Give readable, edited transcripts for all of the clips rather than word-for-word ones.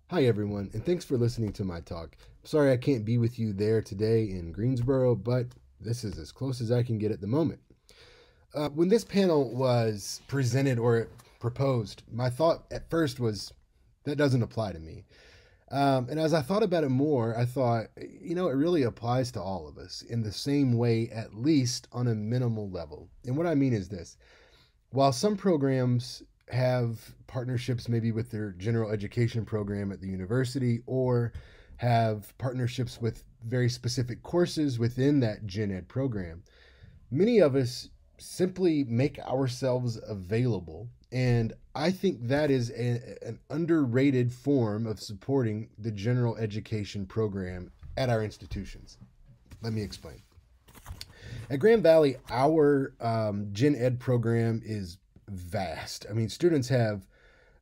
Hi, everyone, and thanks for listening to my talk. Sorry I can't be with you there today in Greensboro, but this is as close as I can get at the moment. When this panel was presented or proposed, my thought at first was that doesn't apply to me. And as I thought about it more, I thought, it really applies to all of us in the same way, at least on a minimal level. And what I mean is this: while some programs have partnerships maybe with their general education program at the university or have partnerships with very specific courses within that gen ed program, many of us simply make ourselves available. And I think that is an underrated form of supporting the general education program at our institutions. Let me explain. At Grand Valley, our Gen Ed program is vast. I mean, students have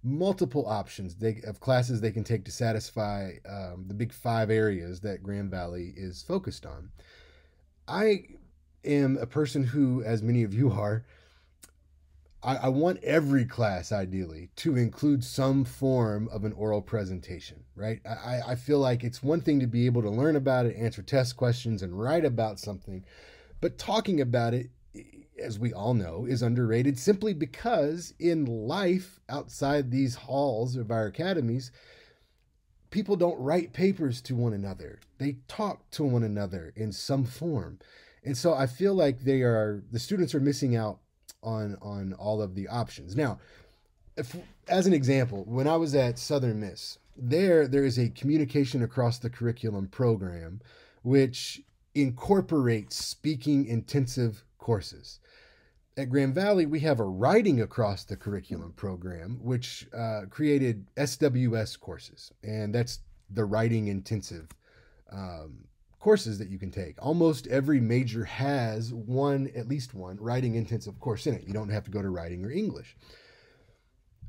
multiple options of classes they can take to satisfy the big five areas that Grand Valley is focused on. I am a person who, as many of you are, I want every class ideally to include some form of an oral presentation, right? I feel like it's one thing to be able to learn about it, answer test questions, and write about something, but talking about it, as we all know, is underrated simply because in life outside these halls of our academies, people don't write papers to one another. They talk to one another in some form. And so I feel like the students are missing out on all of the options. Now, as an example, when I was at Southern Miss, there is a communication across the curriculum program which incorporates speaking intensive courses. At Grand Valley, we have a writing across the curriculum program, which created SWS courses, and that's the writing intensive courses that you can take. Almost every major has at least one writing intensive course in it. You don't have to go to writing or English.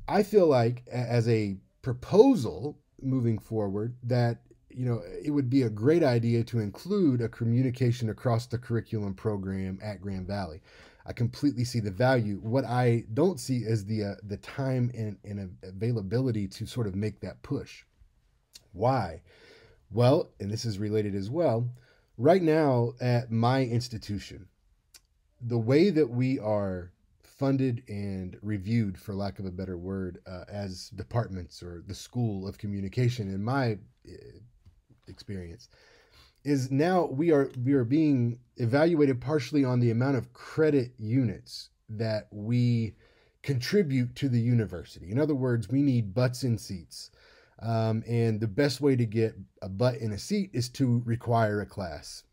I feel like as a proposal moving forward that it would be a great idea to include a communication across the curriculum program at Grand Valley. I completely see the value. What I don't see is the time and availability to sort of make that push. Why? Well, and this is related as well. Right now at my institution, the way that we are funded and reviewed, for lack of a better word, as departments or the school of communication, in my experience, is now we are being evaluated partially on the amount of credit units that we contribute to the university. In other words, we need butts in seats. And the best way to get a butt in a seat is to require a class.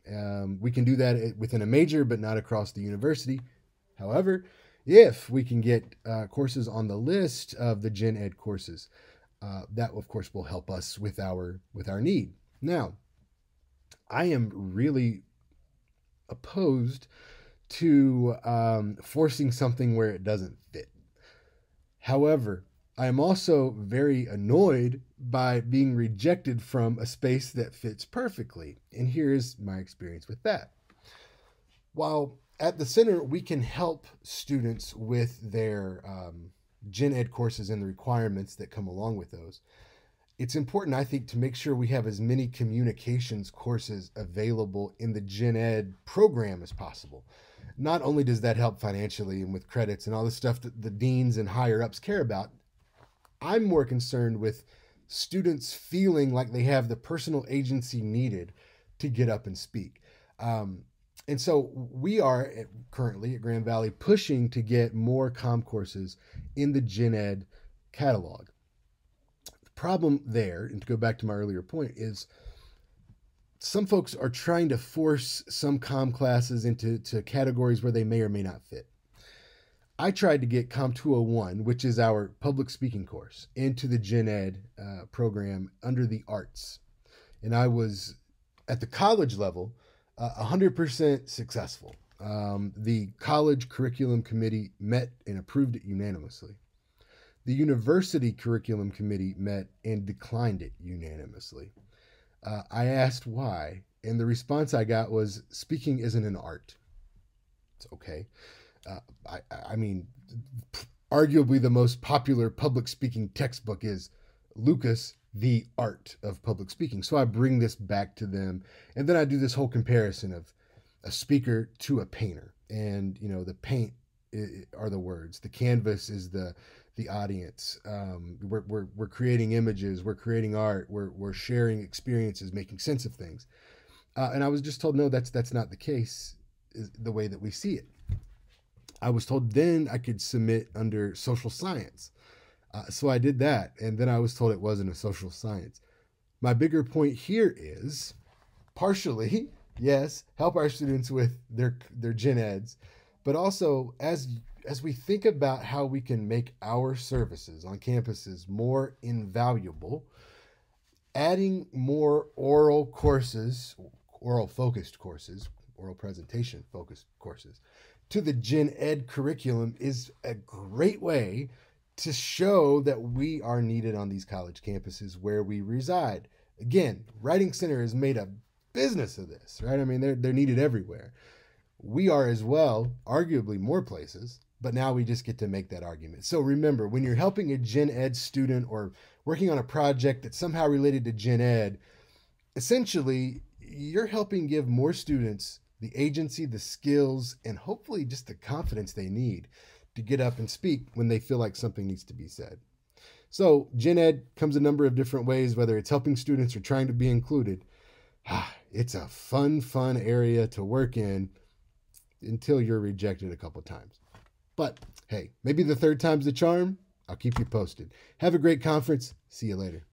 We can do that within a major, but not across the university. However, if we can get courses on the list of the Gen Ed courses, that of course will help us with our need. Now, I am really opposed to forcing something where it doesn't fit. However, I am also very annoyed by being rejected from a space that fits perfectly. And here's my experience with that. While at the center, we can help students with their Gen Ed courses and the requirements that come along with those, it's important, I think, to make sure we have as many communications courses available in the Gen Ed program as possible. Not only does that help financially and with credits and all the stuff that the deans and higher ups care about, I'm more concerned with students feeling like they have the personal agency needed to get up and speak. And so we are currently at Grand Valley pushing to get more comm courses in the Gen Ed catalog. The problem there, and to go back to my earlier point, is some folks are trying to force some comm classes into categories where they may or may not fit. I tried to get COM 201, which is our public speaking course, into the Gen Ed program under the arts. And I was, at the college level, 100% successful. The college curriculum committee met and approved it unanimously. The university curriculum committee met and declined it unanimously. I asked why, and the response I got was, speaking isn't an art. It's okay. I mean, arguably the most popular public speaking textbook is Lucas, the art of public speaking. So I bring this back to them, and then I do this whole comparison of a speaker to a painter. And, the paint are the words, the canvas is the audience. We're creating images, we're creating art, we're sharing experiences, making sense of things. And I was just told, no, that's not the case, the way that we see it. I was told then I could submit under social science. So I did that, and then I was told it wasn't a social science. My bigger point here is, partially, yes, help our students with their gen eds, but also as we think about how we can make our services on campuses more invaluable, adding more oral courses, oral focused courses, oral presentation focused courses to the gen ed curriculum is a great way to show that we are needed on these college campuses where we reside. Again, Writing Center has made a business of this, right? I mean, they're needed everywhere. We are as well, arguably more places, but now we just get to make that argument. So remember, when you're helping a gen ed student or working on a project that's somehow related to gen ed, essentially, you're helping give more students the agency, the skills, and hopefully just the confidence they need to get up and speak when they feel like something needs to be said. So gen ed comes a number of different ways, whether it's helping students or trying to be included. It's a fun area to work in until you're rejected a couple times. But hey, maybe the third time's the charm. I'll keep you posted. Have a great conference. See you later.